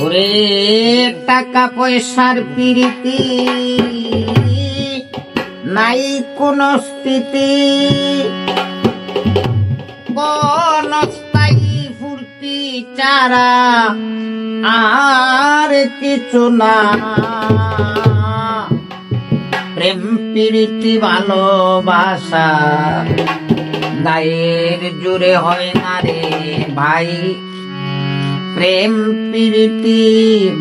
ওরে টাকা পয়সার প্রীতি নাই কোন স্থিতি, কোন স্থায়ী ফুর্তি চারা আর কিছু না। প্রেম প্রীতি ভালোবাসা গায়ের জুড়ে হয় না রে ভাই। প্রেম প্রীতি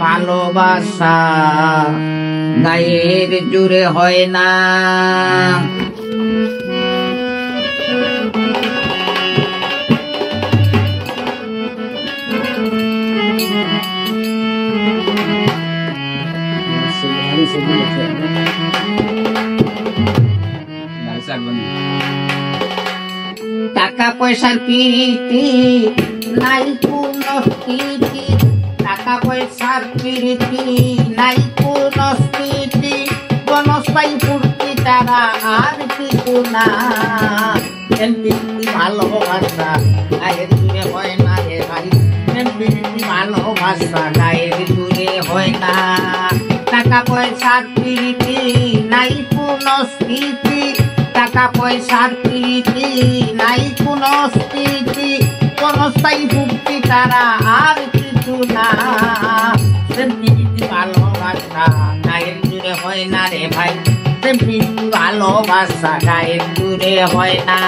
ভালোবাসা গায়ের জুড়ে হয় না। টাকা পয়সার প্রীতি নাই কোন স্থিতি, টাকা পয়সার প্রীতি নাই কোন স্থিতি, বনস্থায়ী ফুর্তি তারা আর কিছু না। প্রীতি ভালোবাসা গায়ের জুড়ে হয় না রে ভাই। প্রীতি ভালোবাসা গায়ের জুড়ে হয় না। টাকা পয়সার প্রীতি নাই কোন স্থিতি, টাকা পয়সার প্রীতি নাই কোন স্থিতি, কোনস্থায়ী ফুর্তি তারা আর কিছু না। প্রীতি ভালোবাসা গায়ের জুড়ে হয় না রে ভাই। প্রীতি ভালোবাসা গায়ের জুড়ে হয় না।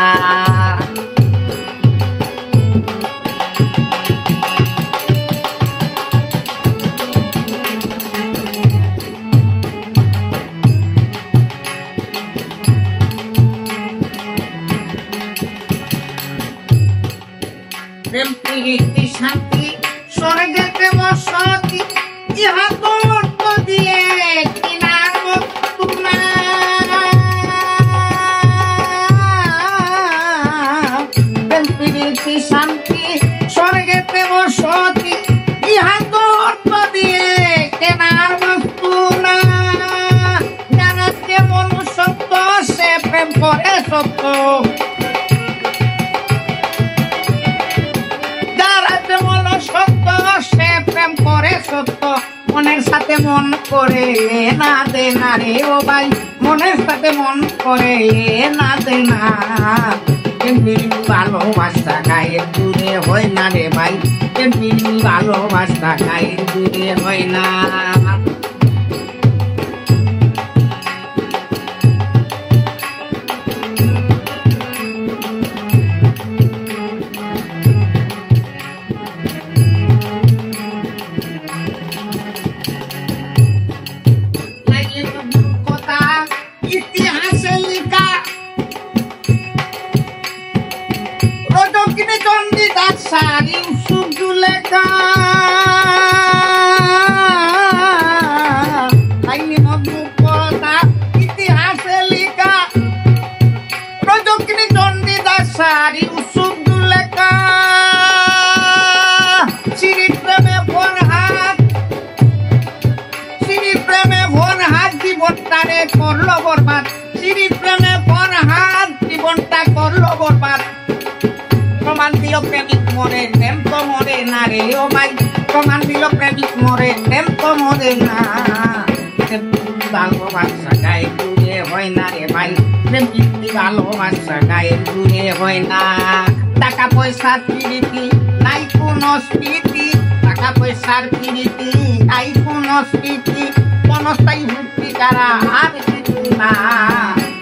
প্রেম প্রীতি শান্তি স্বর্গেতে বসতি, ইহা তো দিয়ে কিনা তুমা। প্রেম প্রীতি শান্তি স্বর্গেতে বসতি, ইহা তো দিয়ে কেনার বস্তু না। যারা যেমন সত্য সে প্রেম করে সত্য, সত্য মনের সাথে মন করে না দে না রে ও ভাই। মনের সাথে মন করে না দে না। ভালোবাসা গায়ের জুড়ে হয় না রে ভাই। ভালোবাসা গায়ের জুড়ে হয় না। ইতিহাসে লিখা রজকিনী চন্ডিদাস সারি ইউসুফ জুলেখা, কথা ইতিহাসে লিখা রজকিনী চন্ডিদাস সারি ইউসুফ জুলেখা। শ্রী প্রেমে ফরহাদ, শ্রী প্রেমে ফরহাদ জীবনটারে করলো বরবাদ। শ্রী প্রেমে ফরহাদ জীবনটা করলো বরবাদ। প্রমাণ দিল প্রেমিক মরে, প্রেম তো মরে না রে ও ভাই। প্রমাণ দিল প্রেমিক মরে, প্রেম তো মরে না। ভালোবাসা গায়ের জুড়ে হয় না রে ভাই। প্রেমিক ভালোবাসা গায়ের জুড়ে হয় না। টাকা পয়সার প্রীতি নাই কোন স্মৃতি, টাকা পয়সার প্রীতি নাই কোন স্মৃতি, কোনস্থায়ী ফুর্তি তারা আর কিছু না।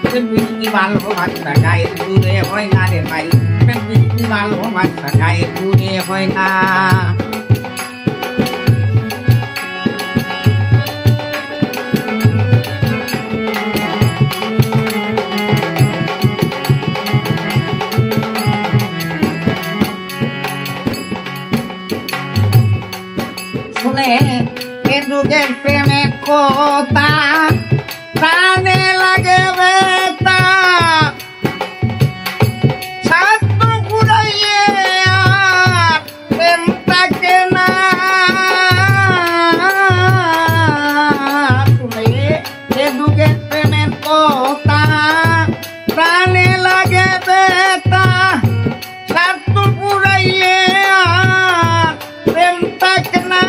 প্রীতি ভালোবাসা গায়ের জুড়ে হয় না রে ভাই। প্রীতি ভালোবাসা গায়ের জুড়ে হয় না। শুনে এ যুগের প্রেমে কথা প্রাণে লাগে বেতা। স্বার্থ ঘুরাইয়ে আর প্রেম থাকে না। শুনে এ যুগের প্রেমের কথা প্রাণে লাগে বেতা। স্বার্থ ঘুরাইয়ে আর প্রেম থাকে না।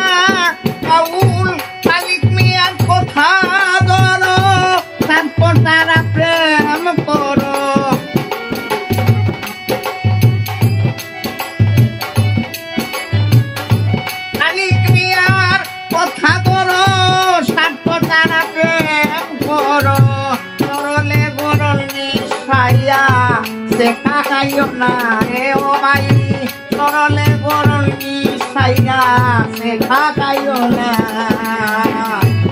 দেখা খাইও না রে ও ভাই সরলে বরণ মিশাইয়া দেখা খাইও না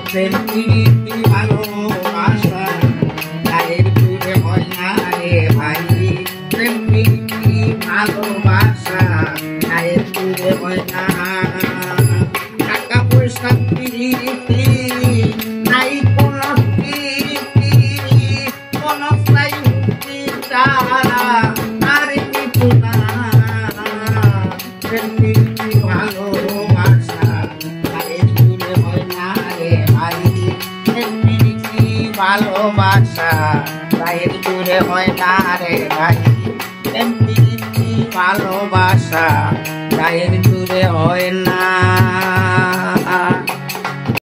প্রেম প্রীতি ভালোবাসা গায়ের জুড়ে হয় না রে ভাই প্রেম প্রীতি ভালোবাসা গায়ের জুড়ে হয় না টাকা পয়সা প্রীতি নাই কোনো প্রীতি কোনো প্রায় মুক্তি ছাড়া আর কিছু না প্রেম প্রীতি ভালোবাসা গায়ের জুড়ে হয় না রে ভাই প্রেম প্রীতি ভালোবাসা গায়ের জুড়ে হয় না রে ভাই প্রেম প্রীতি ভালোবাসা গায়ের জুড়ে হয় না।